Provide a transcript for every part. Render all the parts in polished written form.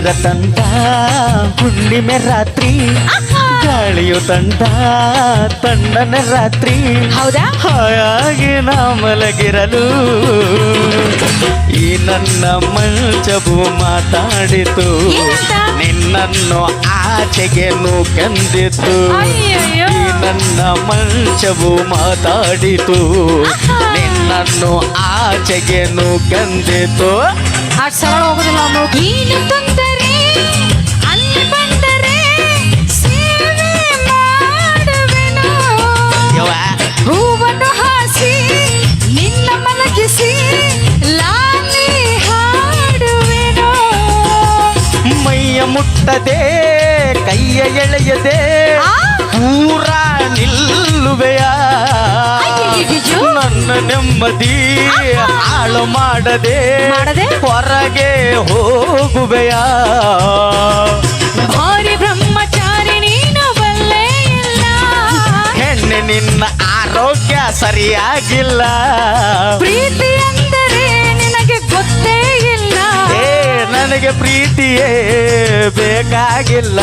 ಚಂದಿರ ತಂದ ಹುಣ್ಣಿಮೆ ರಾತ್ರಿ ಗಾಳಿಯು ತಂದ ತಣ್ಣನ ರಾತ್ರಿ ಹೌದಾ ಹಾಯಾಗಿ ನಾ ಮಲಗಿರಲು ಈ ನನ್ನ ಮಂಚವು ಮಾತಾಡಿತು ನಿನ್ನನ್ನು ಆಚೆಗೆ ನೂಕಂದಿತು ಈ ನನ್ನ ಮಂಚವು ಮಾತಾಡಿತು ನಿನ್ನನ್ನು ಆಚೆಗೆ ನೂಕಂದಿತು ಸರಳ ಹೋಗುದಿಲ್ಲ ಏನು ತೊಂದರೆ ಅಲ್ಲಿ ಬಂದರೆ ಸೇವೆ ಮಾಡುವೆನು ಹೂವನ್ನು ಹಾಸಿ ನಿನ್ನ ಮಲಗಿಸಿ ಲಾಲಿ ಹಾಡುವೆನು ಮೈಯ ಮುಟ್ಟದೆ ಕೈಯ ಎಳೆಯದೆ ಪೂರ ನಿಲ್ಲುವೆಯ ನನ್ನ ನೆಮ್ಮದಿ ಹಾಳು ಮಾಡದೆ ಹೊರಗೆ ಹೋಗುವೆಯ ಭಾರಿ ಬ್ರಹ್ಮಚಾರಿ ನೀನು ಬಲ್ಲೆ ಇಲ್ಲ ಹೆಣ್ಣೆ ನಿನ್ನ ಆರೋಗ್ಯ ಸರಿಯಾಗಿಲ್ಲ ಪ್ರೀತಿ ಅಂದರೆ ನಿನಗೆ ಗೊತ್ತೇ ಇಲ್ಲ ನನಗೆ ಪ್ರೀತಿಯೇ ಬೇಕಾಗಿಲ್ಲ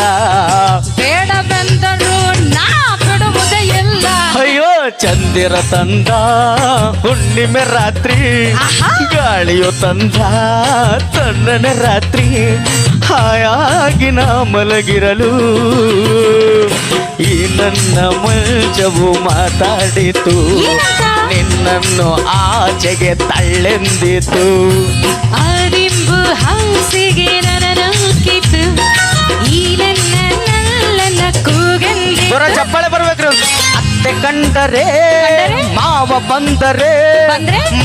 ಬೇಡವೆಂದರೂ ನಾ ಬಿಡುವುದೇ ಇಲ್ಲ ಅಯ್ಯೋ ಚಂದಿರ ತಂದ ಹುಣ್ಣಿಮೆ ರಾತ್ರಿ ಗಾಳಿಯು ತಂದ ತಣ್ಣನೆ ರಾತ್ರಿ ಹಾಯಾಗಿ ನಾ ಮಲಗಿರಲು ಈ ನನ್ನ ಮಂಚವು ಮಾತಾಡಿತು ನಿನ್ನನ್ನು ಆಚೆಗೆ ತಳ್ಳೆಂದಿತು ಅರಿಂಬು ಹೌಸಿಗೆ ನನ್ನ ಕಿತ್ತು ಈ ನನ್ನ ಕೂಗಂದೆ ಚಪ್ಪಾಳೆ ಬರ್ಬೇಕ್ರಿ ಅತ್ತೆ ಕಂಡರೆ ಮಾವ ಬಂದರೆ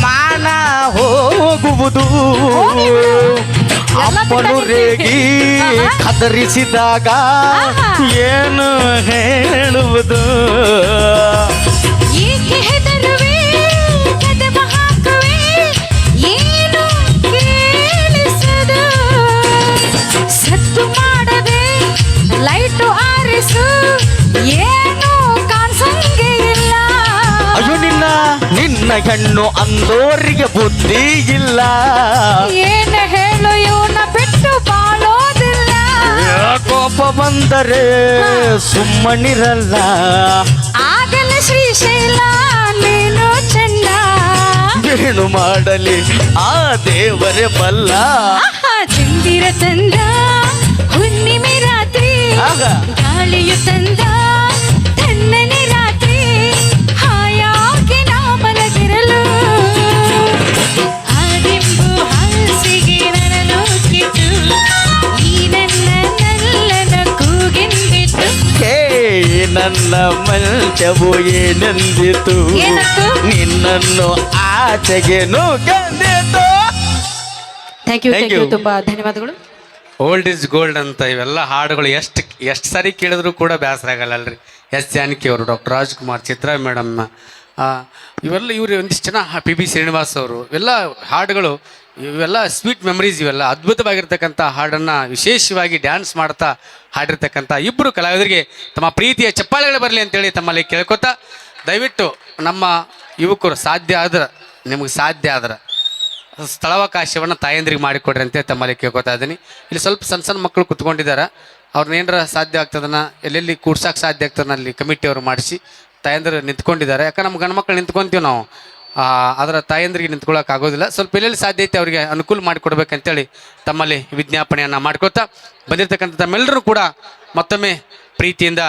ಮಾನ ಹೋಗುವುದು ಅಪ್ಪನು ರೇಗಿ ಕದರಿಸಿದಾಗ ಏನು ಹೇಳುವುದು ಏಕೆ ಹೆದರುವೆ ಕದವ ಹಾಕುವೆ ಏನು ಕೇಳಿಸದು ಸತ್ತು ಮಾಡದೆ ಲೈಟು ಆರಿಸು ಏನು ಕಾಣಿಸಂಗೆ ಇಲ್ಲ ಅಯ್ಯೋ ನಿನ್ನ ಹೆಣ್ಣು ಅಂದೋರಿಗೆ ಬುದ್ಧಿ ಇಲ್ಲ ಏನು ಹೇಳು ಇವನ ಬಿಟ್ಟು ಬಾಳೋದಿಲ್ಲ ಕೋಪ ಬಂದರೆ ಸುಮ್ಮನಿರಲ್ಲ ಆಗಲ ಶ್ರೀಶೈಲ ನೀನು ಚೆನ್ನ ಏನು ಮಾಡಲಿ ಆ ದೇವರೇ ಬಲ್ಲ ಚಂದಿರ ತಂದ ಹುಣ್ಣಿಮೆ ರಾತ್ರಿ ಗಾಳಿಯು ತಂದ ತಣ್ಣನೆ ರಾತ್ರಿ ಹಾಯಾಗಿ ನಾ ಮಲಗಿರಲು ಆದಿಂಬು ಹಾಸಿಗೆ ನನ್ನನ್ನು ಕಿತ್ತು ಈ ನನ್ನ ಕೂಗೆಂದಿತ್ತು ನನ್ನ ಮಂಚವು ಏನೆಂದಿತು ನಿನ್ನನ್ನು ಆಚೆಗೆ ನೂಕಂದಿತು. ಥ್ಯಾಂಕ್ ಯು ತುಂಬಾ ಧನ್ಯವಾದಗಳು. ಓಲ್ಡ್ ಇಸ್ ಗೋಲ್ಡ್ ಅಂತ ಇವೆಲ್ಲ ಹಾಡುಗಳು ಎಷ್ಟು ಸಾರಿ ಕೇಳಿದ್ರು ಕೂಡ ಬೇಸರ ಆಗಲ್ಲಲ್ರಿ. ಎಸ್ ಜಾನಕಿ ಅವರು, ಡಾಕ್ಟರ್ ರಾಜ್ಕುಮಾರ್, ಚಿತ್ರಾ ಮೇಡಮ್, ಇವರು ಒಂದಿಷ್ಟು ಜನ ಪಿ ಶ್ರೀನಿವಾಸ್ ಅವರು, ಇವೆಲ್ಲ ಹಾಡುಗಳು, ಇವೆಲ್ಲ ಸ್ವೀಟ್ ಮೆಮರೀಸ್, ಇವೆಲ್ಲ ಅದ್ಭುತವಾಗಿರ್ತಕ್ಕಂಥ ಹಾಡನ್ನು ವಿಶೇಷವಾಗಿ ಡ್ಯಾನ್ಸ್ ಮಾಡ್ತಾ ಹಾಡಿರ್ತಕ್ಕಂಥ ಇಬ್ಬರು ಕಲಾವಿದರಿಗೆ ತಮ್ಮ ಪ್ರೀತಿಯ ಚಪ್ಪಾಳೆಗಳು ಬರಲಿ ಅಂತೇಳಿ ತಮ್ಮಲ್ಲಿ ಕೇಳ್ಕೊತಾ, ದಯವಿಟ್ಟು ನಮ್ಮ ಯುವಕರು ನಿಮಗೆ ಸಾಧ್ಯ ಆದ್ರೆ ಸ್ಥಳಾವಕಾಶವನ್ನು ತಾಯಂದ್ರಿಗೆ ಮಾಡಿಕೊಡ್ರಿ ಅಂತ ತಮ್ಮಲ್ಲಿ ಕೇಳ್ಕೊತಾ ಇದ್ದೀನಿ. ಇಲ್ಲಿ ಸ್ವಲ್ಪ ಸಣ್ಣ ಮಕ್ಕಳು ಕುತ್ಕೊಂಡಿದ್ದಾರೆ, ಅವ್ರನ್ನೇನಾರ ಸಾಧ್ಯ ಆಗ್ತದನ್ನ ಎಲ್ಲೆಲ್ಲಿ ಕೂಡ್ಸಕ್ಕೆ ಸಾಧ್ಯ ಆಗ್ತದನ್ನ ಅಲ್ಲಿ ಕಮಿಟಿಯವರು ಮಾಡಿಸಿ ತಾಯಂದ್ರು ನಿಂತ್ಕೊಂಡಿದ್ದಾರೆ. ಯಾಕಂದ್ರೆ ನಮ್ಮ ಗಂಡು ಮಕ್ಕಳು ನಿಂತ್ಕೊಂತೀವಿ ನಾವು, ಅದರ ತಾಯಂದ್ರಿಗೆ ನಿಂತ್ಕೊಳ್ಳೋಕೆ ಆಗೋದಿಲ್ಲ. ಸ್ವಲ್ಪ ಎಲ್ಲೆಲ್ಲಿ ಸಾಧ್ಯ ಐತೆ ಅವರಿಗೆ ಅನುಕೂಲ ಮಾಡಿಕೊಡ್ಬೇಕಂತೇಳಿ ತಮ್ಮಲ್ಲಿ ವಿಜ್ಞಾಪನೆಯನ್ನು ಮಾಡ್ಕೊತಾ ಬಂದಿರತಕ್ಕಂಥ ತಮ್ಮೆಲ್ಲರೂ ಕೂಡ ಮತ್ತೊಮ್ಮೆ ಪ್ರೀತಿಯಿಂದ